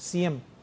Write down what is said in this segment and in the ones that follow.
CM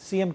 CM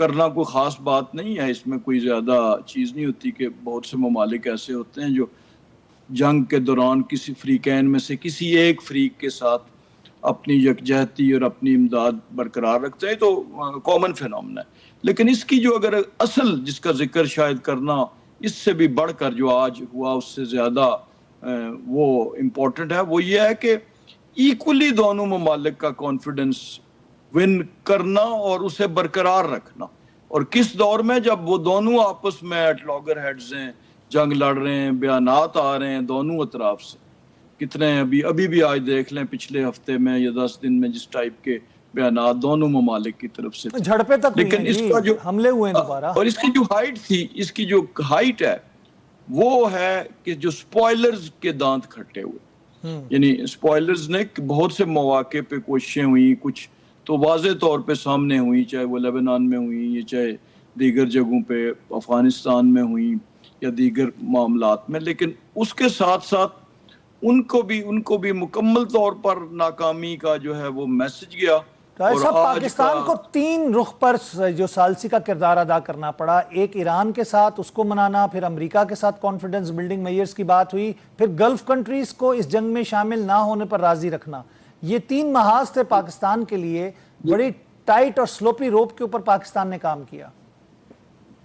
کرنا کوئی خاص بات نہیں ہے، اس میں کوئی زیادہ چیز نہیں ہوتی کہ بہت سے ممالک ایسے ہوتے ہیں جو جنگ کے دوران کسی فریقین میں سے کسی ایک فریق کے ساتھ اپنی یکجہتی اور اپنی امداد برقرار رکھتے ہیں، تو کامن فینومنا ہے. لیکن اس کی جو اگر اصل جس کا ذکر شاید کرنا اس سے بھی بڑھ کر جو آج ہوا اس سے زیادہ وہ امپورٹنٹ ہے، وہ یہ ہے کہ ایکولی دونوں ممالک کا کانفیڈنس ون کرنا اور اسے برقرار رکھنا. اور کس دور میں جب وہ دونوں آپس میں ایٹ لاگر ہیڈز ہیں، جنگ لڑ رہے ہیں، بیانات آ رہے ہیں دونوں اطراف سے، کتنے ابھی بھی آج دیکھ لیں پچھلے ہفتے میں یا 10 دن میں جس ٹائپ کے بیانات دونوں ممالک کی طرف سے تھے. جھڑپیں تک ہوئی لیکن ہیں اس جی، کا جو حملے ہوئے ہیں دوبارہ. اور اس کی جو ہائٹ تھی، اس کی جو ہائٹ ہے وہ ہے کہ جو سپوائلرز کے دانت کھٹے ہوئے. یعنی سپوائلرز نے بہت سے مواقع پہ کوششیں ہوئی، کچھ تو واضح طور پہ سامنے ہوئی، چاہے وہ لبنان میں ہوئی یا چاہے دیگر جگہوں پہ افغانستان میں ہوئی یا دیگر معاملات میں. لیکن اس کے ساتھ ساتھ ان کو بھی مکمل طور پر ناکامی کا جو ہے وہ میسج گیا. اور صاحب آج پاکستان کو 3 رخ پر جو ثالثی کا کردار ادا کرنا پڑا. ایک ایران کے ساتھ اس کو منانا، پھر امریکہ کے ساتھ کانفیڈنس بلڈنگ میئرز کی بات ہوئی، پھر گلف کنٹریز کو اس جنگ میں شامل نہ ہونے پر راضی رکھنا. یہ 3 محاذ تھے پاکستان کے لیے. بڑی ٹائٹ اور سلوپی روپ کے اوپر پاکستان نے کام کیا.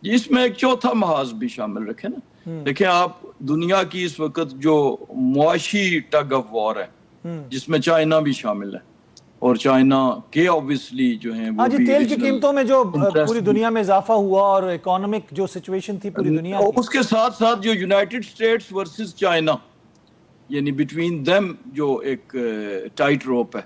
اس میں ایک چوتھا محاذ بھی شامل رکھے نا. دیکھیں آپ دنیا کی اس وقت جو معاشی ٹگ آف وار ہے جس میں چائنا بھی شامل ہے، اور چائنا کے obviously جو ہیں وہ بھی تیل کی قیمتوں میں جو پوری دنیا میں اضافہ ہوا اور اکانومک جو سچویشن تھی پوری دنیا کی، اس کے ساتھ ساتھ جو یونائٹڈ اسٹیٹس ورسز چائنا، یعنی بٹوین دیم جو ایک ٹائٹ روپ ہے،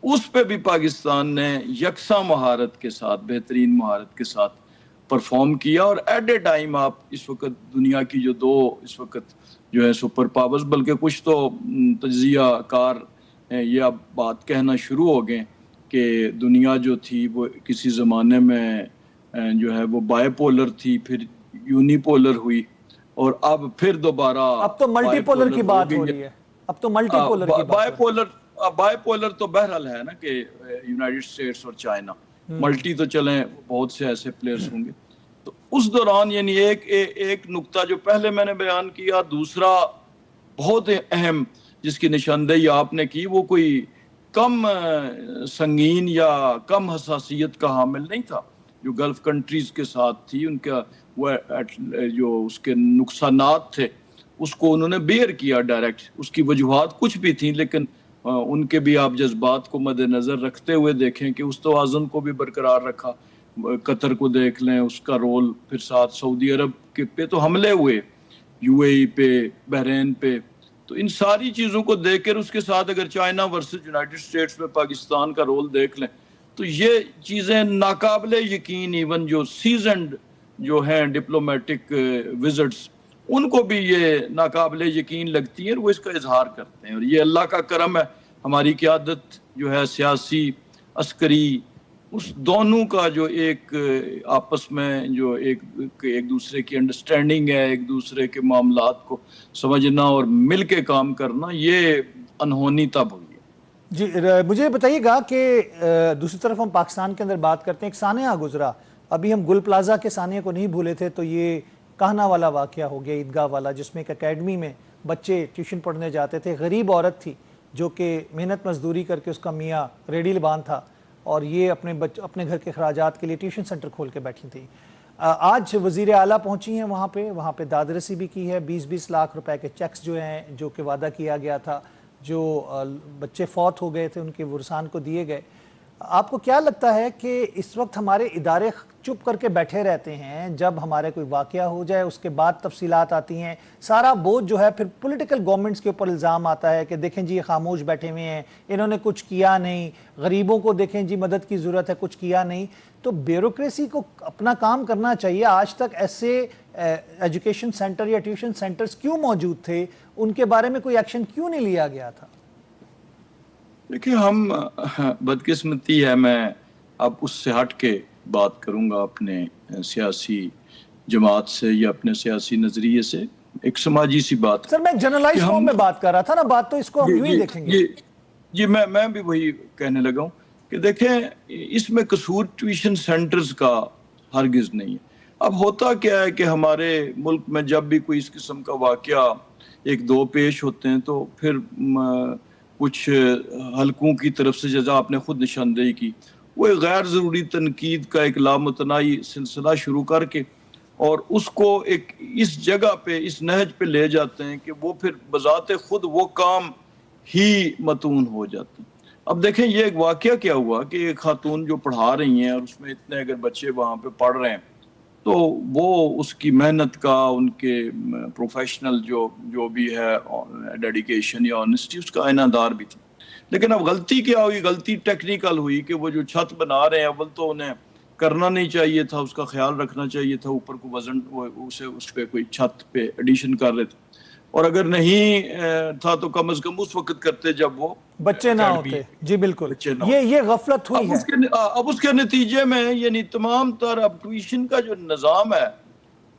اس پہ بھی پاکستان نے یکساں مہارت کے ساتھ، بہترین مہارت کے ساتھ پرفارم کیا. اور ایٹ اے ٹائم آپ اس وقت دنیا کی جو 2 اس وقت جو ہے سپر پاورز، بلکہ کچھ تو تجزیہ کار یہ اب بات کہنا شروع ہو گئے کہ دنیا جو تھی وہ کسی زمانے میں جو ہے وہ بائی پولر تھی، پھر یونی پولر ہوئی، اور اب پھر دوبارہ اب تو ملٹی پولر کی بات ہو رہی ہے. اب تو ملٹی پولر کی بائی پولر تو بہرحال ہے نا کہ یونائٹڈ اسٹیٹس اور چائنا. ملٹی تو چلیں بہت سے ایسے پلیئرز ہوں گے. تو اس دوران یعنی ایک نقطہ جو پہلے میں نے بیان کیا، دوسرا بہت اہم جس کی نشاندہی آپ نے کی، وہ کوئی کم سنگین یا کم حساسیت کا حامل نہیں تھا. جو گلف کنٹریز کے ساتھ تھی، ان کا وہ جو اس کے نقصانات تھے اس کو انہوں نے بیئر کیا ڈائریکٹ. اس کی وجوہات کچھ بھی تھیں، لیکن ان کے بھی آپ جذبات کو مد نظر رکھتے ہوئے دیکھیں کہ اس توازن کو بھی برقرار رکھا. قطر کو دیکھ لیں، اس کا رول، پھر ساتھ سعودی عرب کے پہ تو حملے ہوئے، یو اے ای پہ، بحرین پہ. تو ان ساری چیزوں کو دیکھ کر اس کے ساتھ اگر چائنا ورسز یونائٹڈ اسٹیٹس میں پاکستان کا رول دیکھ لیں تو یہ چیزیں ناقابل یقین، ایون جو سیزنڈ جو ہیں ڈپلومیٹک وزٹس، ان کو بھی یہ ناقابل یقین لگتی ہیں، اور وہ اس کا اظہار کرتے ہیں. اور یہ اللہ کا کرم ہے، ہماری قیادت جو ہے سیاسی، عسکری، اس دونوں کا جو ایک آپس میں جو ایک دوسرے کی انڈرسٹینڈنگ ہے، ایک دوسرے کے معاملات کو سمجھنا اور مل کے کام کرنا، یہ انہونی تب ہوئی ہے. جی مجھے بتائیے گا کہ دوسری طرف ہم پاکستان کے اندر بات کرتے ہیں. ایک سانحہ گزرا، ابھی ہم گل پلازا کے سانحے کو نہیں بھولے تھے، تو یہ کہنا والا واقعہ ہو گیا، عیدگاہ والا، جس میں ایک اکیڈمی میں بچے ٹیوشن پڑھنے جاتے تھے. غریب عورت تھی جو کہ محنت مزدوری کر کے، اس کا میاں ریڈی لبان تھا، اور یہ اپنے گھر کے اخراجات کے لیے ٹیوشن سنٹر کھول کے بیٹھی تھی. آج وزیر اعلیٰ پہنچی ہیں وہاں پہ داد رسی بھی کی ہے. 20-20 لاکھ روپے کے چیکس جو ہیں، جو کہ وعدہ کیا گیا تھا، جو بچے فوت ہو گئے تھے ان کے ورثان کو دیے گئے. آپ کو کیا لگتا ہے کہ اس وقت ہمارے ادارے چپ کر کے بیٹھے رہتے ہیں؟ جب ہمارے کوئی واقعہ ہو جائے اس کے بعد تفصیلات آتی ہیں، سارا بوجھ جو ہے پھر پولیٹیکل گورنمنٹس کے اوپر الزام آتا ہے کہ دیکھیں جی یہ خاموش بیٹھے ہوئے ہیں، انہوں نے کچھ کیا نہیں. غریبوں کو دیکھیں جی مدد کی ضرورت ہے، کچھ کیا نہیں. تو بیوروکریسی کو اپنا کام کرنا چاہیے. آج تک ایسے ایجوکیشن سینٹر یا ٹیوشن سینٹرز کیوں موجود تھے؟ ان کے بارے میں کوئی ایکشن کیوں نہیں لیا گیا تھا؟ دیکھیں، ہم بدقسمتی ہے، میں اب اس سے ہٹ کے بات کروں گا اپنے سیاسی جماعت سے یا اپنے سیاسی نظریے سے. ایک سماجی سی بات. سر میں جنرلائز فارم میں بات کر رہا تھا نا، بات تو اس کو ہم یوں ہی دیکھیں گے. جی میں بھی وہی کہنے لگا ہوں کہ دیکھیں اس میں قصور ٹیوشن سینٹرز کا ہرگز نہیں ہے۔ اب ہوتا کیا ہے کہ ہمارے ملک میں جب بھی کوئی اس قسم کا واقعہ ایک دو پیش ہوتے ہیں تو پھر کچھ حلقوں کی طرف سے جیسا آپ نے خود نشاندہی کی، وہ ایک غیر ضروری تنقید کا ایک لامتناہی سلسلہ شروع کر کے اور اس کو ایک اس جگہ پہ اس نہج پہ لے جاتے ہیں کہ وہ پھر بذات خود وہ کام ہی متون ہو جاتے ہیں۔ اب دیکھیں یہ ایک واقعہ کیا ہوا کہ ایک خاتون جو پڑھا رہی ہیں اور اس میں اتنے اگر بچے وہاں پہ پڑھ رہے ہیں تو وہ اس کی محنت کا، ان کے پروفیشنل جو بھی ہے ڈیڈیکیشن یا آنیسٹی، اس کا آئینہ دار بھی تھا۔ لیکن اب غلطی کیا ہوئی؟ غلطی ٹیکنیکل ہوئی کہ وہ جو چھت بنا رہے ہیں اول تو انہیں کرنا نہیں چاہیے تھا، اس کا خیال رکھنا چاہیے تھا، اوپر کو وزن اسے اس پہ کوئی چھت پہ ایڈیشن کر رہے تھے، اور اگر نہیں تھا تو کم از کم اس وقت کرتے جب وہ بچے نہ ہوتے۔ جی بالکل، یہ غفلت ہوئی ہے۔ اب اس کے نتیجے میں یعنی تمام تر اب ٹیوشن کا جو نظام ہے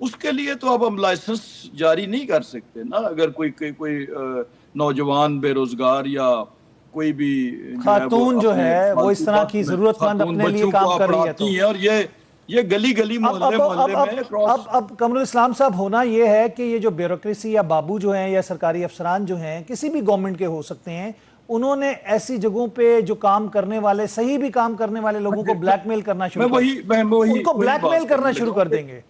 اس کے لیے تو اب ہم لائسنس جاری نہیں کر سکتے نا۔ اگر کوئی نوجوان بے روزگار یا کوئی بھی خاتون جو ہے وہ اس طرح کی ضرورت مند اپنے لیے کام کر رہی ہے تو، اور یہ گلی گلی محلے میں اب قمر الاسلام صاحب ہونا یہ ہے کہ یہ جو بیوروکریسی یا بابو جو ہیں یا سرکاری افسران جو ہیں کسی بھی گورنمنٹ کے ہو سکتے ہیں، انہوں نے ایسی جگہوں پہ جو کام کرنے والے، صحیح بھی کام کرنے والے لوگوں کو بلیک میل کرنا شروع ان کو بلیک میل کرنا شروع کر دیں گے۔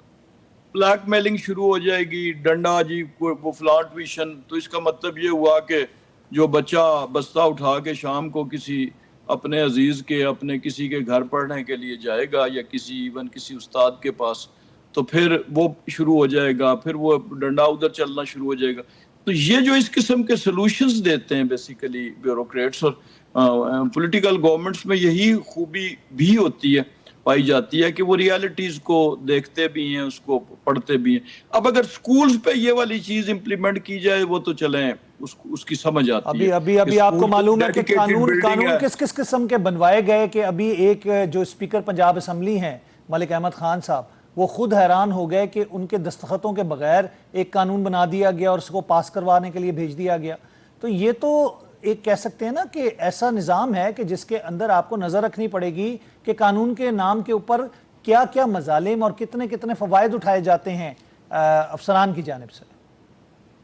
بلیک میلنگ شروع ہو جائے گی، ڈنڈا جی وہ فلاں ٹیوشن، تو اس کا مطلب یہ ہوا کہ جو بچہ بستہ اٹھا کے شام کو کسی اپنے عزیز کے، اپنے کسی کے گھر پڑھنے کے لیے جائے گا یا ایون کسی استاد کے پاس، تو پھر وہ شروع ہو جائے گا، پھر وہ ڈنڈا ادھر چلنا شروع ہو جائے گا۔ تو یہ جو اس قسم کے سلوشنز دیتے ہیں بیسیکلی بیوروکریٹس اور پولیٹیکل گورنمنٹس میں، یہی خوبی بھی ہوتی ہے، پائی جاتی ہے کہ وہ ریالٹیز کو دیکھتے بھی ہیں، اس کو پڑھتے بھی ہیں۔ اب اگر سکولز پہ یہ والی چیز امپلیمنٹ کی جائے وہ تو چلیں اس کی سمجھ آتی ہے۔ ابھی آپ کو معلوم ہے کہ قانون کس قسم کے بنوائے گئے کہ ابھی ایک جو اسپیکر پنجاب اسمبلی ہیں ملک احمد خان صاحب، وہ خود حیران ہو گئے کہ ان کے دستخطوں کے بغیر ایک قانون بنا دیا گیا اور اس کو پاس کروانے کے لیے بھیج دیا گیا۔ تو یہ تو ایک کہہ سکتے ہیں نا کہ ایسا نظام ہے کہ جس کے اندر آپ کو نظر رکھنی پڑے گی کہ قانون کے نام کے اوپر کیا کیا مظالم اور کتنے کتنے فوائد اٹھائے جاتے ہیں افسران کی جانب سے۔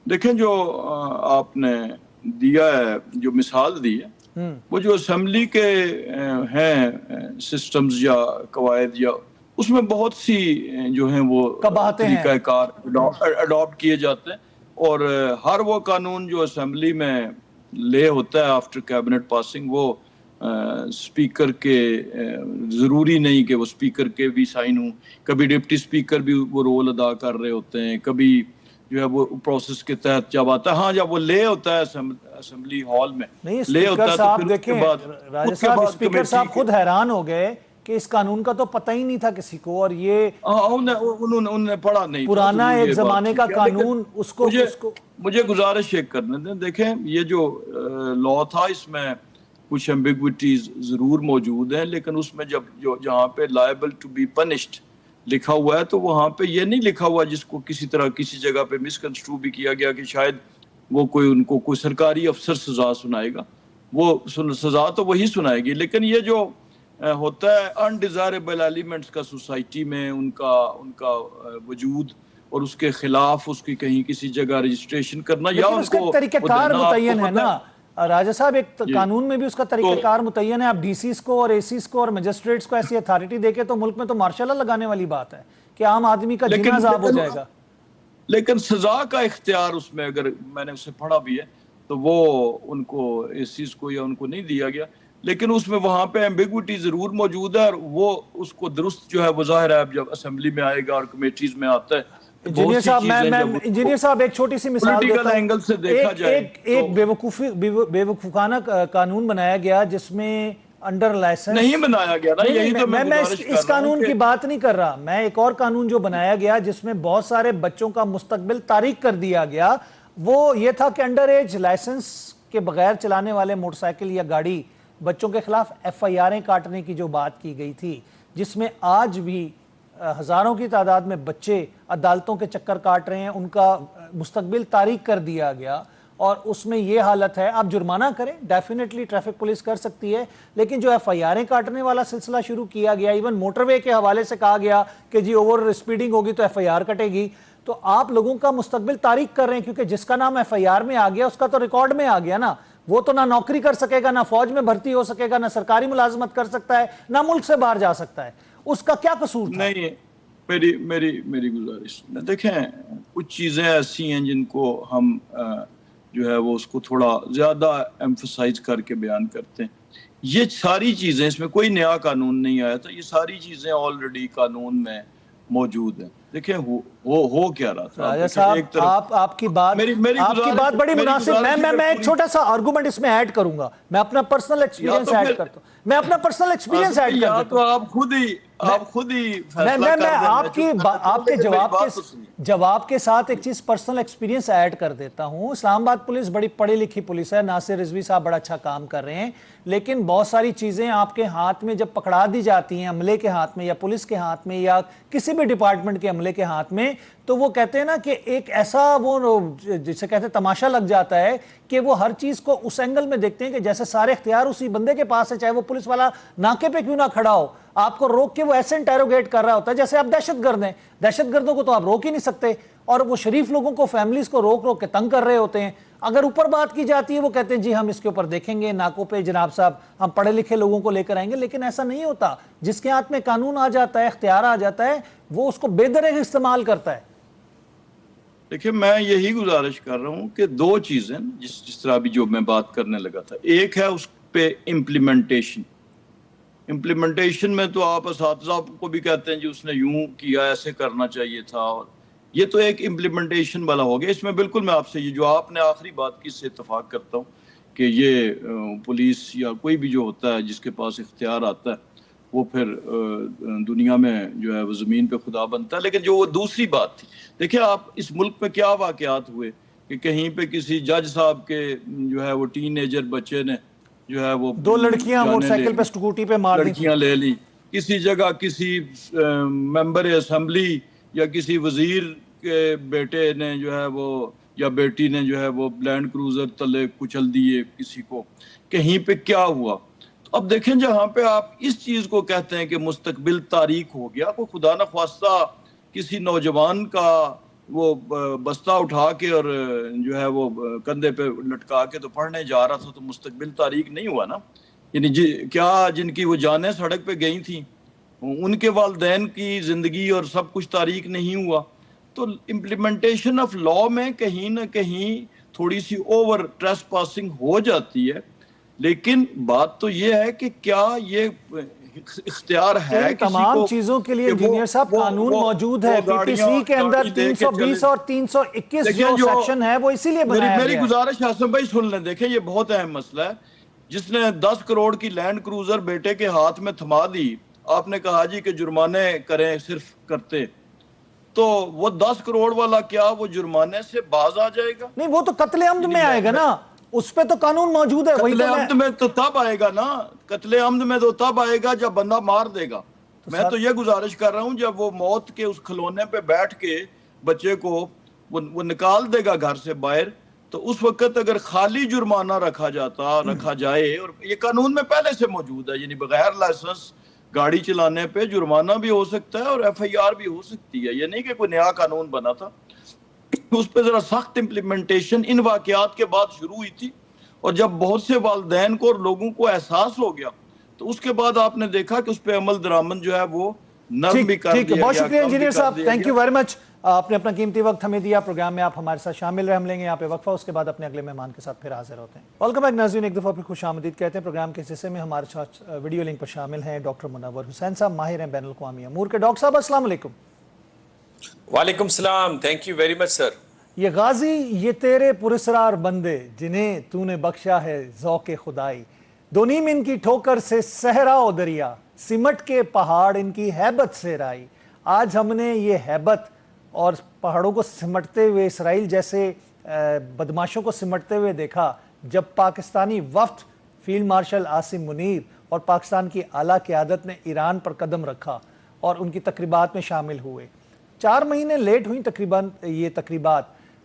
دیکھیں جو آپ نے دیا ہے، جو مثال دی ہے، وہ جو اسمبلی کے ہیں سسٹمز یا قواعد، یا اس میں بہت سی جو ہیں وہ طریقہ کار اڈاپٹ کیے جاتے ہیں، اور ہر وہ قانون جو اسمبلی میں لے ہوتا ہے آفٹر کیبنٹ پاسنگ، وہ سپیکر کے ضروری نہیں کہ وہ سپیکر کے بھی سائن ہوں، کبھی ڈپٹی سپیکر بھی وہ رول ادا کر رہے ہوتے ہیں، کبھی جو ہے وہ پروسیس کے تحت جب آتا ہے، ہاں جب وہ لے ہوتا ہے اسمبلی ہال میں لے ہوتا ہے تو پھر اس کے بعد اسپیکر صاحب خود حیران ہو گئے کہ اس قانون کا تو پتہ ہی نہیں تھا کسی کو، اور یہ انہوں نے پڑھا نہیں، پرانا ایک زمانے کا قانون، اس کو مجھے گزارش ایک کرنے دیں۔ دیکھیں یہ جو لا تھا اس میں کچھ ایمبیگوٹیز ضرور موجود ہیں، لیکن اس میں جہاں پہ لائبل ٹو بی پنشڈ لکھا ہوا ہے تو وہاں پہ یہ نہیں لکھا ہوا جس کو کسی طرح کسی جگہ پہ مس کنسٹرو بھی کیا گیا کہ شاید وہ ان کو کوئی سرکاری افسر سزا سنائے گا، وہ سزا تو وہی سنائے گی، لیکن یہ جو ہوتا ہے انڈیزائربل ایلیمنٹس کا سوسائٹی میں ان کا وجود اور اس کے خلاف اس کی کہیں کسی جگہ رجسٹریشن کرنا، یا ان کو طریقہ کار متعین ہے نا راجہ صاحب، ایک قانون میں بھی اس کا طریقہ کار متعین ہے۔ آپ ڈی سیز کو اور اے سیز کو اور مجسٹریٹس کو ایسی اتھارٹی دے کے تو ملک میں تو مارشل لا لگانے والی بات ہے کہ عام آدمی کا جینا عذاب ہو جائے گا۔ لیکن سزا کا اختیار اس میں، اگر میں نے اسے پڑھا بھی ہے تو وہ ان کو اے سیز کو یا ان کو نہیں دیا گیا، لیکن اس میں وہاں پہ ایمبیگوٹی ضرور موجود ہے، اور وہ اس کو درست جو ہے وہ ظاہر ہے جب اسمبلی میں آئے گا اور کمیٹیز میں آتا ہے۔ انجینئر صاحب ایک چھوٹی سی مثال دیتا ہوں۔ ایک بے وقوفانہ قانون بنایا گیا جس میں انڈر لائسنس نہیں بنایا گیا نا، یہی تو میں اس قانون کی بات نہیں کر رہا، میں ایک اور قانون جو بنایا گیا جس میں بہت سارے بچوں کا مستقبل تاریک کر دیا گیا، وہ یہ تھا کہ انڈر ایج لائسنس کے بغیر چلانے والے موٹر سائیکل یا گاڑی بچوں کے خلاف ایف آئی آریں کاٹنے کی جو بات کی گئی تھی، جس میں آج بھی ہزاروں کی تعداد میں بچے عدالتوں کے چکر کاٹ رہے ہیں، ان کا مستقبل تاریک کر دیا گیا، اور اس میں یہ حالت ہے، آپ جرمانہ کریں، ڈیفینیٹلی ٹریفک پولیس کر سکتی ہے، لیکن جو ایف آئی آریں کاٹنے والا سلسلہ شروع کیا گیا، ایون موٹر وے کے حوالے سے کہا گیا کہ جی اوور سپیڈنگ ہوگی تو ایف آئی آر کٹے گی، تو آپ لوگوں کا مستقبل تاریک کر رہے ہیں، کیونکہ جس کا نام ایف آئی آر میں آ گیا اس کا تو ریکارڈ میں آ گیا نا، وہ تو نہ نوکری کر سکے گا، نہ فوج میں بھرتی ہو سکے گا، نہ سرکاری ملازمت کر سکتا ہے، نہ ملک سے باہر جا سکتا ہے، اس کا کیا قصور تھا؟ نہیں، میری گزارش دیکھیں، کچھ چیزیں ایسی ہیں جن کو ہم جو ہے وہ اس کو تھوڑا زیادہ ایمفسائز کر کے بیان کرتے ہیں. یہ ساری چیزیں، اس میں کوئی نیا قانون نہیں آیا تھا، یہ ساری چیزیں آلریڈی قانون میں موجود ہیں. دیکھیں ہو کیا رہا تھا. راجہ صاحب آپ کی بات بڑی مناسب، میں ایک چھوٹا سا آرگومنٹ اس میں ایڈ کروں گا، میں اپنا پرسنل ایکسپیرینس ایڈ کرتا ہوں، میں اپنا پرسنل ایکسپیرینس ایڈ کر دیتا ہوں. آپ خود ہی فیصلہ کر دیں. آپ کے جواب کے ساتھ ایک چیز پرسنل ایکسپیرینس ایڈ کر دیتا ہوں. اسلام آباد پولیس بڑی پڑھی لکھی پولیس ہے، ناصر رضوی صاحب بڑا اچھا کام کر رہے ہیں، لیکن بہت ساری چیزیں آپ کے ہاتھ میں جب پکڑا دی جاتی ہیں، عملے کے ہاتھ میں یا پولیس کے ہاتھ میں یا کسی بھی ڈپارٹمنٹ کے عملے کے ہاتھ میں، تو وہ کہتے ہیں نا کہ ایک ایسا وہ جسے کہتے ہیں تماشا لگ جاتا ہے کہ وہ ہر چیز کو اس اینگل میں دیکھتے ہیں کہ جیسے سارے اختیار اسی بندے کے پاس ہے، چاہے وہ پولیس والا ناکے پہ کیوں نہ کھڑا ہو، آپ کو روک کے وہ ایسے انٹیروگیٹ کر رہا ہوتا ہے جیسے آپ دہشت گرد ہیں. دہشت گردوں کو تو آپ روک ہی نہیں سکتے، اور وہ شریف لوگوں کو، فیملیز کو روک کے تنگ کر رہے ہوتے ہیں. اگر اوپر بات کی جاتی ہے وہ کہتے ہیں جی ہم اس کے اوپر دیکھیں گے، ناکوں پہ جناب صاحب ہم پڑھے لکھے لوگوں کو لے کر آئیں گے. لیکن ایسا نہیں ہوتا. جس کے ہاتھ میں قانون آ جاتا ہے، اختیار آ جاتا ہے، وہ اس کو بے درنگ استعمال کرتا ہے. دیکھیں، میں یہی گزارش کر رہا ہوں کہ دو چیزیں جس طرح بھی جو میں بات کرنے لگا تھا، ایک ہے اس پہ امپلیمنٹیشن میں تو آپ اساتذہ کو بھی کہتے ہیں جی اس نے یوں کیا، ایسے کرنا چاہیے تھا، اور یہ تو ایک امپلیمنٹیشن والا ہو گیا. اس میں بالکل میں آپ سے یہ جو آپ نے آخری بات کی اس سے اتفاق کرتا ہوں کہ یہ پولیس یا کوئی بھی جو ہوتا ہے جس کے پاس اختیار آتا ہے وہ پھر دنیا میں جو ہے وہ زمین پہ خدا بنتا ہے. لیکن جو وہ دوسری بات تھی، دیکھیں آپ اس ملک میں کیا واقعات ہوئے کہ کہیں پہ کسی جج صاحب کے جو ہے وہ ٹین ایجر بچے نے جو ہے وہ 2 لڑکیاں موٹر سائیکل پہ سکوٹی پہ مار دی، لڑکیاں لے لی. کسی جگہ کسی ممبر اسمبلی یا کسی وزیر کے بیٹے نے جو ہے وہ یا بیٹی نے جو ہے وہ لینڈ کروزر تلے کچل دیے کسی کو. کہیں پہ کیا ہوا. اب دیکھیں جہاں پہ آپ اس چیز کو کہتے ہیں کہ مستقبل تاریک ہو گیا، کوئی خدا نخواستہ کسی نوجوان کا وہ بستہ اٹھا کے اور جو ہے وہ کندھے پہ لٹکا کے تو پڑھنے جا رہا تھا، تو مستقبل تاریک نہیں ہوا نا. یعنی کیا جن کی وہ جانیں سڑک پہ گئی تھیں ان کے والدین کی زندگی اور سب کچھ تاریک نہیں ہوا. تو امپلیمنٹیشن آف لا میں کہیں نہ کہیں تھوڑی سی اوور ٹریس پاسنگ ہو جاتی ہے. لیکن بات تو یہ ہے کہ کیا یہ اختیار ہے ان کسی تمام کو چیزوں کے لیے انجینئر صاحب قانون موجود ہے. پی پی سی کے اندر 320 اور 321 جو سیکشن ہے وہ اسی لیے بنایا گیا ہے. میری گزارش حسن بھائی سن لیں. دیکھیں یہ بہت اہم مسئلہ ہے. جس نے 10 کروڑ کی لینڈ کروزر بیٹے کے ہاتھ میں تھما دی، آپ نے کہا جی کہ جرمانے کریں، صرف کرتے، تو وہ 10 کروڑ والا کیا وہ جرمانے سے باز آ جائے گا؟ نہیں، وہ تو قتل عمد میں آئے گا نا، اس پہ تو قانون موجود ہے. قتل عمد میں تو تب آئے گا نا، قتل عمد میں تو تب آئے گا جب بندہ مار دے گا. میں تو یہ گزارش کر رہا ہوں جب وہ موت کے اس کھلونے پہ بیٹھ کے بچے کو وہ نکال دے گا گھر سے باہر، تو اس وقت اگر خالی جرمانہ رکھا جائے، اور یہ قانون میں پہلے سے موجود ہے، یعنی بغیر لائسنس گاڑی چلانے پہ جرمانہ بھی ہو سکتا ہے اور ایف آئی آر بھی ہو سکتی ہے. یہ نہیں کہ کوئی نیا قانون بنا تھا. اس پہ ذرا سخت امپلیمنٹیشن ان واقعات کے بعد شروع ہوئی تھی، اور جب بہت سے والدین کو اور لوگوں کو احساس ہو گیا تو اس کے بعد آپ نے دیکھا کہ اس پہ عمل درآمد جو ہے وہ نرم بھی کر دیا گیا. بہت شکریہ انجینئر صاحب، تھینک یو ویری مچ. آپ نے اپنا قیمتی وقت ہمیں دیا. پروگرام میں آپ ہمارے ساتھ شامل رہے. ہم لیں گے یہاں پہ وقفہ، اس کے بعد اپنے اگلے مہمان کے ساتھ پھر حاضر ہوتے ہیں. ویلکم بیک ناظرین، ایک دفعہ پھر خوش آمدید کہتے ہیں. پروگرام کے اس حصے میں ہمارے ساتھ ویڈیو لنک پر شامل ہیں ڈاکٹر منور حسین صاحب، ماہر ہیں بین الاقوامی امور کے. ڈاکٹر صاحب السلام علیکم. وعلیکم السلام، تھینک یو ویری مچ سر. یہ غازی، یہ تیرے پراسرار بندے جنہیں تو نے بخشا ہے ذوق خدائی، دو نیم ان کی ٹھوکر سے صحرا و دریا، سمٹ کے پہاڑ ان کی ہیبت سے رائی. آج ہم نے یہ ہیبت اور پہاڑوں کو سمٹتے ہوئے اسرائیل جیسے بدماشوں کو سمٹتے ہوئے دیکھا جب پاکستانی وفد فیلڈ مارشل عاصم منیر اور پاکستان کی اعلیٰ قیادت نے ایران پر قدم رکھا اور ان کی تقریبات میں شامل ہوئے. 4 مہینے لیٹ ہوئیں تقریباً یہ تقریبات،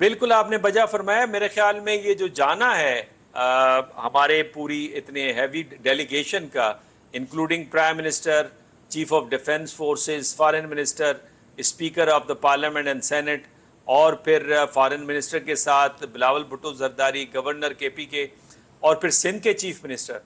بالکل آپ نے بجا فرمایا. میرے خیال میں یہ جو جانا ہے ہمارے پوری اتنے ہیوی ڈیلیگیشن کا، including prime minister, chief of defence forces, foreign minister, speaker of the parliament and senate, اور پھر فارن منسٹر کے ساتھ بلاول بھٹو زرداری، گورنر کے پی کے، اور پھر سندھ کے چیف منسٹر،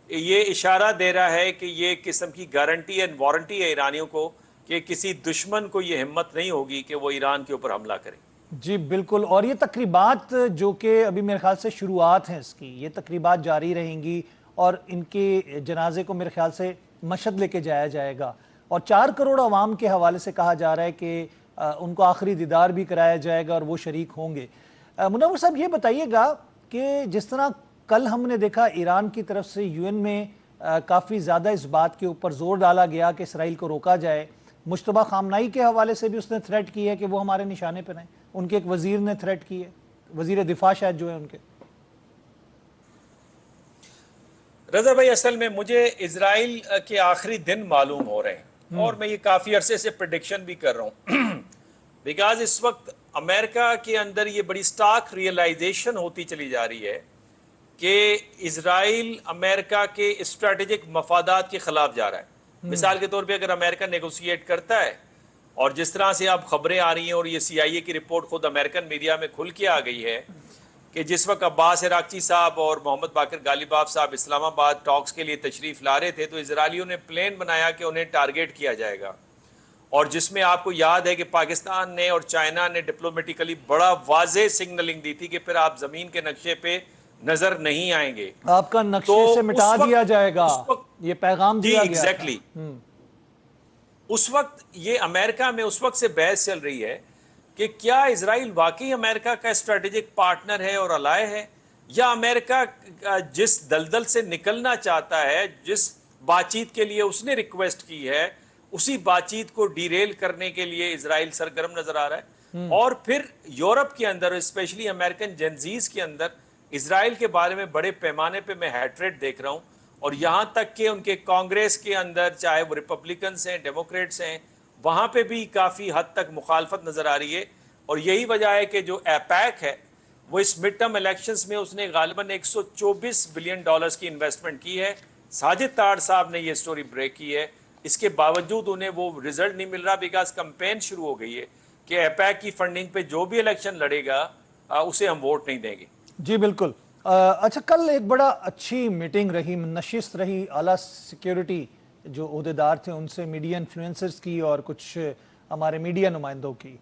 یہ اشارہ دے رہا ہے کہ یہ ایک قسم کی گارنٹی اینڈ وارنٹی ہے ایرانیوں کو کہ کسی دشمن کو یہ ہمت نہیں ہوگی کہ وہ ایران کے اوپر حملہ کرے. جی بالکل. اور یہ تقریبات جو کہ ابھی میرے خیال سے شروعات ہیں اس کی، یہ تقریبات جاری رہیں گی اور ان کے جنازے کو میرے خیال سے مشہد لے کے جایا جائے گا، اور 4 کروڑ عوام کے حوالے سے کہا جا رہا ہے کہ ان کو آخری دیدار بھی کرایا جائے گا اور وہ شریک ہوں گے. منور صاحب یہ بتائیے گا کہ جس طرح کل ہم نے دیکھا ایران کی طرف سے یو این میں کافی زیادہ اس بات کے اوپر زور ڈالا گیا کہ اسرائیل کو روکا جائے، مجتبیٰ خامنائی کے حوالے سے بھی اس نے تھریٹ کی ہے کہ وہ ہمارے نشانے پہ رہیں، ان کے ایک وزیر نے تھریٹ کی ہے، وزیر دفاع شاید جو ہے ان کے. رضا بھائی اصل میں مجھے اسرائیل کے آخری دن معلوم ہو رہے ہیں، اور میں یہ کافی عرصے سے پریڈکشن بھی کر رہا ہوں بیکاز اس وقت امریکہ کے اندر یہ بڑی سٹارک ریئلائزیشن ہوتی چلی جا رہی ہے کہ اسرائیل امریکہ کے اسٹریٹجک مفادات کے خلاف جا رہا ہے. مثال کے طور پہ اگر امریکہ نیگوسیٹ کرتا ہے، اور جس طرح سے اب خبریں آ رہی ہیں اور یہ سی آئی اے کی رپورٹ خود امریکن میڈیا میں کھل کے آ گئی ہے کہ جس وقت عباس عراقچی صاحب اور محمد باقر غالیباف صاحب اسلام آباد ٹاکس کے لیے تشریف لا رہے تھے، تو اسرائیلیوں نے پلان بنایا کہ انہیں ٹارگیٹ کیا جائے گا، اور جس میں آپ کو یاد ہے کہ پاکستان نے اور چائنا نے ڈپلومیٹیکلی بڑا واضح سگنلنگ دی تھی کہ پھر آپ زمین کے نقشے پہ نظر نہیں آئیں گے، آپ کا نقشے سے مٹا دیا جائے گا، یہ پیغام دیا گیا تھا. اس وقت یہ امریکہ میں اس وقت سے بحث چل رہی ہے کہ کیا اسرائیل واقعی امریکہ کا اسٹریٹجک پارٹنر ہے اور الائے ہے، یا امریکہ جس دلدل سے نکلنا چاہتا ہے، جس بات چیت کے لیے اس نے ریکویسٹ کی ہے، اسی بات چیت کو ڈیریل کرنے کے لیے اسرائیل سرگرم نظر آ رہا ہے. اور پھر یورپ کے اندر، اسپیشلی امریکن جنزیز کے اندر، اسرائیل کے بارے میں بڑے پیمانے پہ میں ہیٹریٹ دیکھ رہا ہوں، اور یہاں تک کہ ان کے کانگریس کے اندر چاہے وہ ریپبلکنز ہیں، ڈیموکریٹس ہیں، وہاں پہ بھی کافی حد تک مخالفت نظر آ رہی ہے. اور یہی وجہ ہے کہ جو ایپیک ہے وہ اس مڈ ٹرم الیکشنز میں اس نے غالباً $124 بلین کی انویسٹمنٹ کی ہے. ساجد طاہر صاحب نے یہ سٹوری بریک کی ہے، اس کے باوجود انہیں وہ رزلٹ نہیں مل رہا بیکاز کمپین شروع ہو گئی ہے کہ ایپیک کی فنڈنگ پہ جو بھی الیکشن لڑے گا اسے ہم ووٹ نہیں دیں گے. جی بالکل. اچھا، کل ایک بڑا اچھی میٹنگ رہی، نشست رہی اعلیٰ سیکیورٹی جو عہدیدار تھے ان سے، میڈیا انفلوئنسرز کی اور کچھ ہمارے میڈیا نمائندوں کی.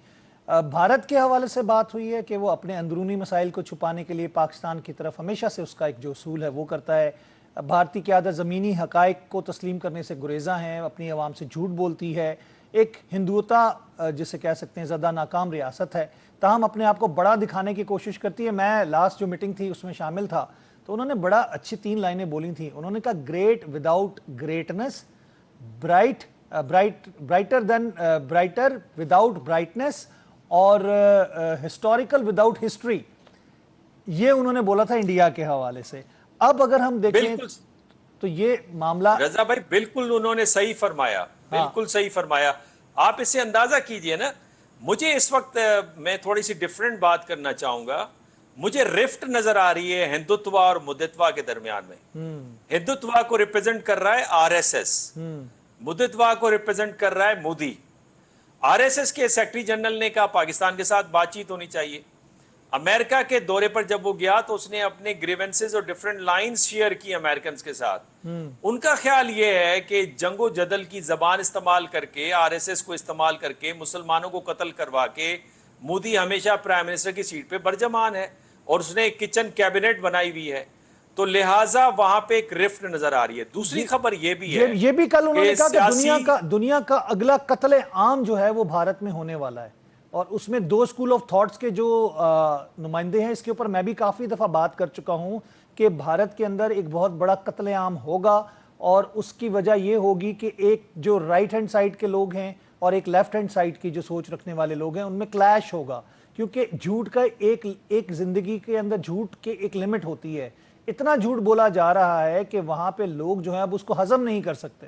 بھارت کے حوالے سے بات ہوئی ہے کہ وہ اپنے اندرونی مسائل کو چھپانے کے لیے پاکستان کی طرف ہمیشہ سے اس کا ایک جو اصول ہے وہ کرتا ہے. بھارتی قیادت زمینی حقائق کو تسلیم کرنے سے گریزاں ہیں، اپنی عوام سے جھوٹ بولتی ہے، ایک ہندوتا جسے کہہ سکتے ہیں زیادہ ناکام ریاست ہے، تاہم اپنے آپ کو بڑا دکھانے کی کوشش کرتی ہے. میں لاسٹ جو میٹنگ تھی اس میں شامل تھا، تو انہوں نے بڑا اچھی 3 لائنیں بولی تھیں. انہوں نے کہا great without greatness, brighter without brightness, اور ہسٹوریکل وداؤٹ ہسٹری. یہ انہوں نے بولا تھا انڈیا کے حوالے سے. اب اگر ہم دیکھیں تو یہ معاملہ رضا بھائی بالکل انہوں نے صحیح فرمایا، بالکل صحیح فرمایا. آپ اس سے اندازہ کیجئے نا، مجھے اس وقت میں تھوڑی سی ڈیفرنٹ بات کرنا چاہوں گا. مجھے رفٹ نظر آ رہی ہے ہندوتوا اور مدتوا کے درمیان میں. ہندوتوا کو ریپرزینٹ کر رہا ہے آر ایس ایس، مدتوا کو ریپرزینٹ کر رہا ہے مودی. آر ایس ایس کے سیکرٹری جنرل نے کہا پاکستان کے ساتھ بات چیت ہونی چاہیے. امریکہ کے دورے پر جب وہ گیا تو اس نے اپنے گریونسز اور ڈیفرنٹ لائنز شیئر کی امریکنز کے ساتھ. ان کا خیال یہ ہے کہ جنگ و جدل کی زبان استعمال کر کے، آر ایس ایس کو استعمال کر کے، مسلمانوں کو قتل کروا کے مودی ہمیشہ پرائم منسٹر کی سیٹ پہ برجمان ہے، اور اس نے ایک کچن کیبنٹ بنائی ہوئی ہے. تو لہٰذا وہاں پہ ایک رفٹ نظر آ رہی ہے. دوسری خبر یہ بھی ہے، یہ بھی کل انہوں نے کہا کہ دنیا کا اگلا قتل عام جو ہے وہ بھارت میں ہونے والا ہے، اور اس میں 2 اسکول آف تھاٹس کے جو نمائندے ہیں، اس کے اوپر میں بھی کافی دفعہ بات کر چکا ہوں کہ بھارت کے اندر ایک بہت بڑا قتل عام ہوگا، اور اس کی وجہ یہ ہوگی کہ ایک جو رائٹ ہینڈ سائڈ کے لوگ ہیں اور ایک لیفٹ ہینڈ سائڈ کی جو سوچ رکھنے والے لوگ ہیں، ان میں کلیش ہوگا. کیونکہ جھوٹ کا ایک زندگی کے اندر جھوٹ کے ایک لمٹ ہوتی ہے. اتنا جھوٹ بولا جا رہا ہے کہ وہاں پہ لوگ جو ہیں اب اس کو ہضم نہیں کر سکتے.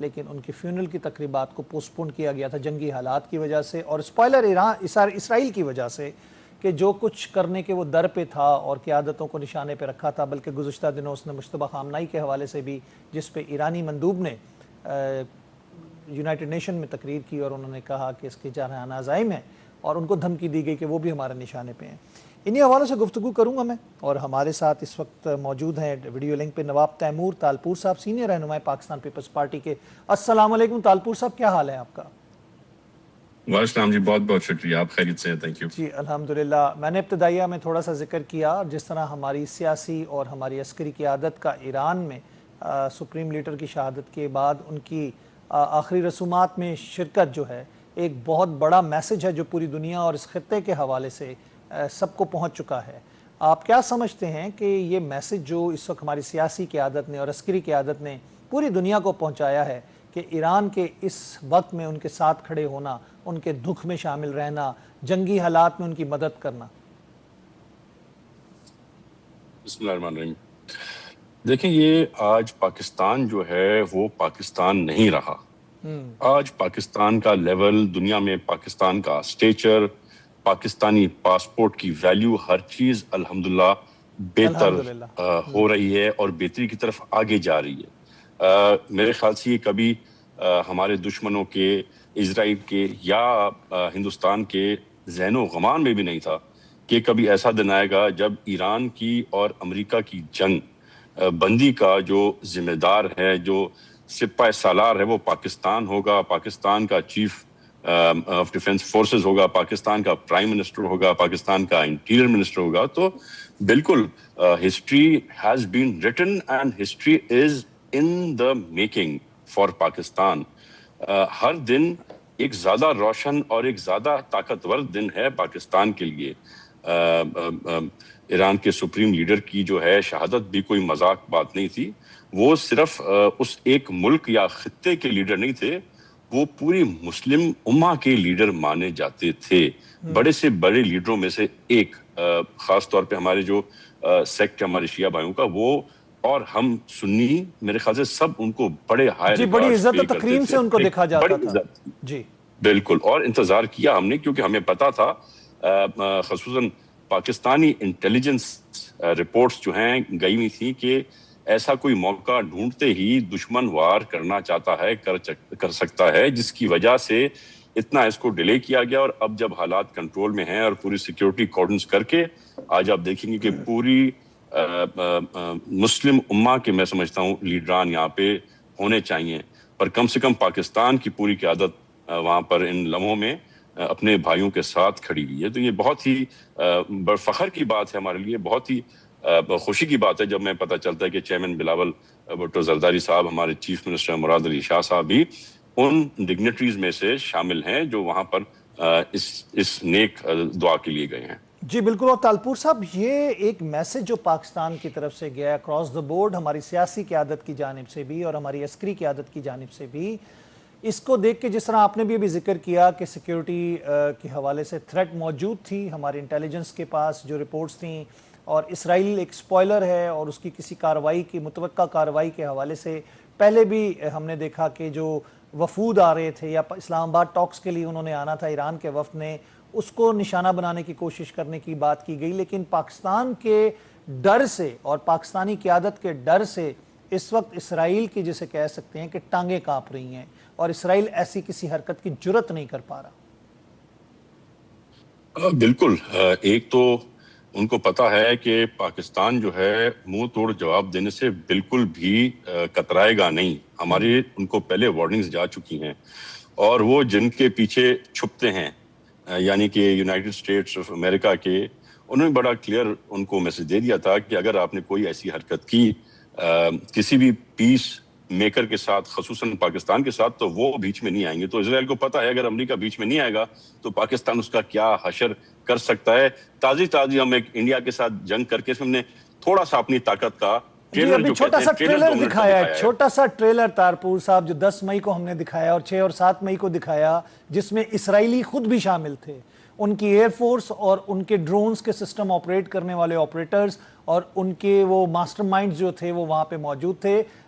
لیکن ان کی فیونرل کی تقریبات کو پوسٹ پون کیا گیا تھا جنگی حالات کی وجہ سے اور اسپوائلر اسرائیل کی وجہ سے کہ جو کچھ کرنے کے وہ در پہ تھا اور قیادتوں کو نشانے پہ رکھا تھا، بلکہ گزشتہ دنوں اس نے مشتبہ خامنائی کے حوالے سے بھی، جس پہ ایرانی مندوب نے یونائٹڈ نیشن میں تقریر کی اور انہوں نے کہا کہ اس کے جارحانہ عزائم ہیں اور ان کو دھمکی دی گئی کہ وہ بھی ہمارے نشانے پہ ہیں۔ انہی حوالوں سے گفتگو کروں گا میں، اور ہمارے ساتھ اس وقت موجود ہیں ویڈیو لنک پہ نواب تیمور تالپور صاحب، سینئر رہنمائے پاکستان پیپلز پارٹی کے۔ السلام علیکم تالپور صاحب، کیا حال ہے آپ کا؟ وعلیکم السلام جی، بہت بہت شکریہ، آپ خیریت سے ہیں؟ تھینک یو جی الحمدللہ۔ میں نے ابتدائیہ میں تھوڑا سا ذکر کیا جس طرح ہماری سیاسی اور ہماری عسکری قیادت کا ایران میں سپریم لیڈر کی شہادت کے بعد ان کی آخری رسومات میں شرکت جو ہے ایک بہت بڑا میسج ہے جو پوری دنیا اور اس خطے کے حوالے سے سب کو پہنچ چکا ہے۔ آپ کیا سمجھتے ہیں کہ یہ میسج جو اس وقت ہماری سیاسی قیادت نے اور عسکری قیادت نے پوری دنیا کو پہنچایا ہے کہ ایران کے اس وقت میں ان کے ساتھ کھڑے ہونا، ان کے دکھ میں شامل رہنا، جنگی حالات میں ان کی مدد کرنا؟ بسم اللہ الرحمن الرحیم۔ دیکھیں، یہ آج پاکستان جو ہے وہ پاکستان نہیں رہا۔ آج پاکستان کا لیول، دنیا میں پاکستان کا اسٹیچر، پاکستانی پاسپورٹ کی ویلیو، ہر چیز الحمدللہ بہتر ہو رہی ہے اور بہتری کی طرف آگے جا رہی ہے۔ میرے خیال سے یہ کبھی ہمارے دشمنوں کے، اسرائیل کے یا ہندوستان کے ذہن و گمان میں بھی نہیں تھا کہ کبھی ایسا دن آئے گا جب ایران کی اور امریکہ کی جنگ بندی کا جو ذمہ دار ہے، جو سپاہ سالار ہے، وہ پاکستان ہوگا، پاکستان کا چیف آف ڈیفنس فورسز ہوگا، پاکستان کا پرائم منسٹر ہوگا، پاکستان کا انٹیریئر منسٹر ہوگا۔ تو بالکل history has been written and history is in the making for Pakistan. ہر دن ایک زیادہ روشن اور ایک زیادہ طاقتور دن ہے پاکستان کے لیے۔ ایران کے سپریم لیڈر کی جو ہے شہادت بھی کوئی مذاق بات نہیں تھی۔ وہ صرف اس ایک ملک یا خطے کے لیڈر نہیں تھے، وہ پوری مسلم امہ کے لیڈر مانے جاتے تھے، بڑے سے بڑے لیڈروں میں سے ایک۔ خاص طور پہ ہمارے جو سیکٹ ہمارے شیعہ بھائیوں کا، وہ اور ہم سنی میرے خیال سے سب ان کو بڑے ہائی بڑی عزت و تکریم سے ان کو دیکھا جاتا تھا۔ جی بالکل، اور انتظار کیا ہم نے، کیونکہ ہمیں پتا تھا، خصوصاً پاکستانی انٹیلیجنس رپورٹس جو ہیں گئی ہوئی تھی کہ ایسا کوئی موقع ڈھونڈتے ہی دشمن وار کرنا چاہتا ہے، کر سکتا ہے، جس کی وجہ سے اتنا اس کو ڈیلے کیا گیا۔ اور اب جب حالات کنٹرول میں ہیں اور پوری سیکیورٹی کارڈنس کر کے، آج آپ دیکھیں گے کہ پوری مسلم امہ کے میں سمجھتا ہوں لیڈران یہاں پہ ہونے چاہیے، پر کم سے کم پاکستان کی پوری قیادت وہاں پر ان لمحوں میں اپنے بھائیوں کے ساتھ کھڑی ہوئی ہے۔ تو یہ بہت ہی فخر کی بات ہے ہمارے لیے، بہت ہی خوشی کی بات ہے جب میں پتہ چلتا ہے کہ چیئرمین بلاول بھٹو زرداری صاحب، ہمارے چیف منسٹر مراد علی شاہ صاحب بھی ان ڈگنیٹریز میں سے شامل ہیں جو وہاں پر اس نیک دعا کے لیے گئے ہیں۔ جی بالکل۔ اور تالپور صاحب، یہ ایک میسج جو پاکستان کی طرف سے گیا اکراس دا بورڈ، ہماری سیاسی قیادت کی جانب سے بھی اور ہماری عسکری قیادت کی جانب سے بھی، اس کو دیکھ کے جس طرح آپ نے بھی ابھی ذکر کیا کہ سیکیورٹی کے حوالے سے تھریٹ موجود تھی ہماری انٹیلیجنس کے پاس، جو رپورٹس تھیں، اور اسرائیل ایک سپوائلر ہے اور اس کی کسی کارروائی کی، متوقع کارروائی کے حوالے سے پہلے بھی ہم نے دیکھا کہ جو وفود آ رہے تھے یا اسلام آباد ٹاکس کے لیے انہوں نے آنا تھا، ایران کے وفد نے اس کو نشانہ بنانے کی کوشش کرنے کی بات کی گئی، لیکن پاکستان کے ڈر سے اور پاکستانی قیادت کے ڈر سے اس وقت اسرائیل کی جسے کہہ سکتے ہیں کہ ٹانگیں کانپ رہی ہیں اور اسرائیل ایسی کسی حرکت کی جرت نہیں کر پا رہا۔ بالکل، ایک تو ان کو پتا ہے کہ پاکستان جو ہے منہ توڑ جواب دینے سے بالکل بھی کترائے گا نہیں۔ ہماری ان کو پہلے وارننگز جا چکی ہیں، اور وہ جن کے پیچھے چھپتے ہیں، یعنی کہ یونائٹڈ اسٹیٹس آف امریکہ کے، انہوں نے بڑا کلیئر ان کو میسج دے دیا تھا کہ اگر آپ نے کوئی ایسی حرکت کی کسی بھی پیس میکر کے ساتھ، خصوصاً پاکستان کے ساتھ، تو وہ بیچ میں نہیں آئیں گے۔ تو اسرائیل کو پتا ہے اگر امریکہ بیچ میں نہیں آئے گا تو پاکستان اس کا کیا حشر کر سکتا ہے۔ تازی ہم ایک انڈیا کے ساتھ جنگ کر کے اس میں ہم نے تھوڑا سا اپنی طاقت کا چھوٹا سا ٹریلر دکھایا ہے، چھوٹا سا ٹریلر تارپور صاحب، جو 10 مئی کو ہم نے دکھایا اور 6 اور 7 مئی کو دکھایا، جس میں اسرائیلی خود بھی شامل تھے، ان کی ایئر فورس اور ان کے ڈرونز کے سسٹم آپریٹ کرنے والے آپریٹرز اور ان کے وہ ماسٹر مائنڈز جو تھے وہ وہاں پہ موجود تھے۔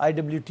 IWT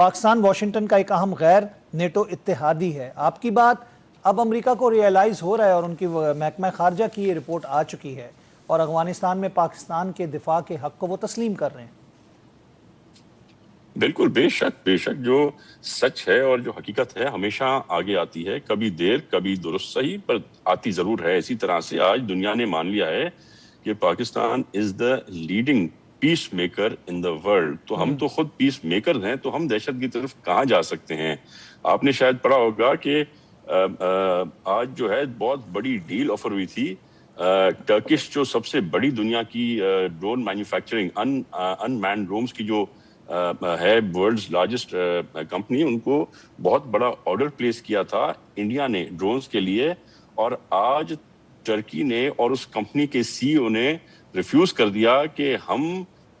پاکستان واشنگٹن کا ایک اہم غیر نیٹو اتحادی ہے. آپ کی بات اب امریکہ کو ریئلائز ہو رہا ہے اور ان کی محکمہ خارجہ کی یہ رپورٹ آ چکی ہے اور افغانستان میں پاکستان کے دفاع کے حق کو وہ تسلیم کر رہے ہیں. بالکل، بے شک جو سچ ہے اور جو حقیقت ہے ہمیشہ آگے آتی ہے، کبھی دیر کبھی درست صحیح پر آتی ضرور ہے. اسی طرح سے آج دنیا نے مان لیا ہے کہ Pakistan is the leading peace maker in the world. تو ہم تو خود پیس میکر ہیں، تو ہم دہشت کی طرف کہاں جا سکتے ہیں. آپ نے شاید پڑھا ہوگا کہ آج جو ہے بہت بڑی ڈیل آفر ہوئی تھی. ٹرکش جو سب سے بڑی دنیا کی ڈرون مینوفیکچرنگ ان مینڈ ڈرونز کی جو ہے ورلڈز لارجسٹ کمپنی، ان کو بہت بڑا آرڈر پلیس کیا تھا انڈیا نے ڈرونز کے لیے. اور آج ٹرکی نے اور اس کمپنی کے سی او نے ریفیوز کر دیا کہ ہم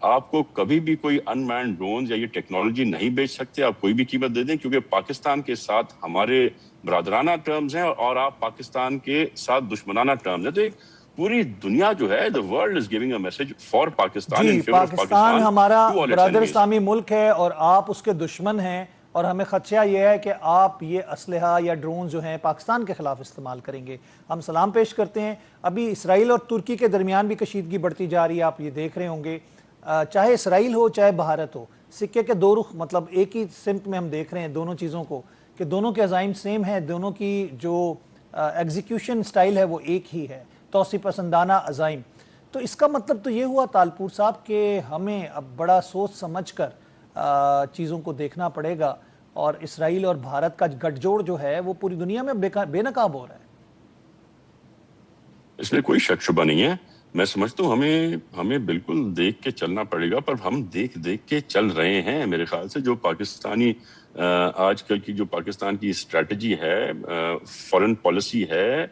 آپ کو کبھی بھی کوئی ان مینڈ ڈرونز یا یہ ٹیکنالوجی نہیں بیچ سکتے، آپ کوئی بھی قیمت دے دیں، کیونکہ پاکستان کے ساتھ ہمارے برادرانہ ٹرمز ہیں اور آپ پاکستان کے ساتھ دشمنانہ ٹرمز ہیں. تو ایک پوری دنیا جو ہے the world is giving a message for Pakistan in favor of Pakistan Pakistan ہمارا to all its Brother enemies. اسلامی ملک ہے اور آپ اس کے دشمن ہیں، اور ہمیں خدشہ یہ ہے کہ آپ یہ اسلحہ یا ڈرون جو ہیں پاکستان کے خلاف استعمال کریں گے. ہم سلام پیش کرتے ہیں. ابھی اسرائیل اور ترکی کے درمیان بھی کشیدگی بڑھتی جا رہی ہے، آپ یہ دیکھ رہے ہوں گے. چاہے اسرائیل ہو چاہے بھارت ہو، سکے کے دو رخ، مطلب ایک ہی سمت میں ہم دیکھ رہے ہیں دونوں چیزوں کو، کہ دونوں کے عزائم سیم ہیں، دونوں کی جو ایگزیکیوشن سٹائل ہے وہ ایک ہی ہے، توسیع پسندانہ عزائم. تو اس کا مطلب تو یہ ہوا تالپور صاحب کہ ہمیں اب بڑا سوچ سمجھ کر چیزوں کو دیکھنا پڑے گا، اور اسرائیل اور بھارت کا گٹھ جوڑ جو ہے وہ پوری دنیا میں بے نقاب ہو رہا ہے. اس میں کوئی شک شبہ نہیں ہے. میں سمجھتا ہوں ہمیں بالکل دیکھ کے چلنا پڑے گا، پر ہم دیکھ کے چل رہے ہیں. میرے خیال سے جو پاکستانی آج کل کی جو پاکستان کی اسٹریٹجی ہے، فورن پالیسی ہے،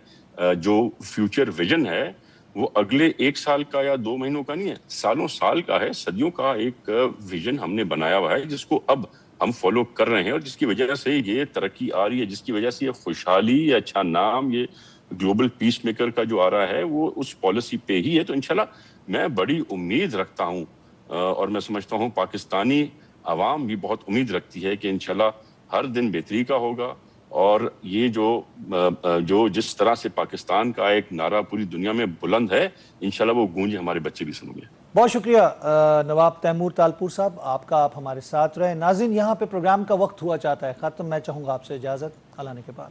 جو فیوچر ویژن ہے، وہ اگلے 1 سال کا یا 2 مہینوں کا نہیں ہے، سالوں سال کا ہے، صدیوں کا ایک ویژن ہم نے بنایا ہوا ہے، جس کو اب ہم فالو کر رہے ہیں، اور جس کی وجہ سے یہ ترقی آ رہی ہے، جس کی وجہ سے یہ خوشحالی، یہ اچھا نام، یہ گلوبل پیس میکر کا جو آ رہا ہے وہ اس پالیسی پہ ہی ہے. تو انشاءاللہ میں بڑی امید رکھتا ہوں، اور میں سمجھتا ہوں پاکستانی عوام بھی بہت امید رکھتی ہے کہ انشاءاللہ ہر دن بہتری کا ہوگا. اور یہ جو جس طرح سے پاکستان کا ایک نعرہ پوری دنیا میں بلند ہے، انشاءاللہ وہ گونج ہمارے بچے بھی سنیں گے. بہت شکریہ نواب تیمور تالپور صاحب، آپ ہمارے ساتھ رہے. ناظرین، یہاں پہ پروگرام کا وقت ہوا چاہتا ہے ختم. میں چاہوں گا آپ سے اجازت. اللہ نے کے بعد.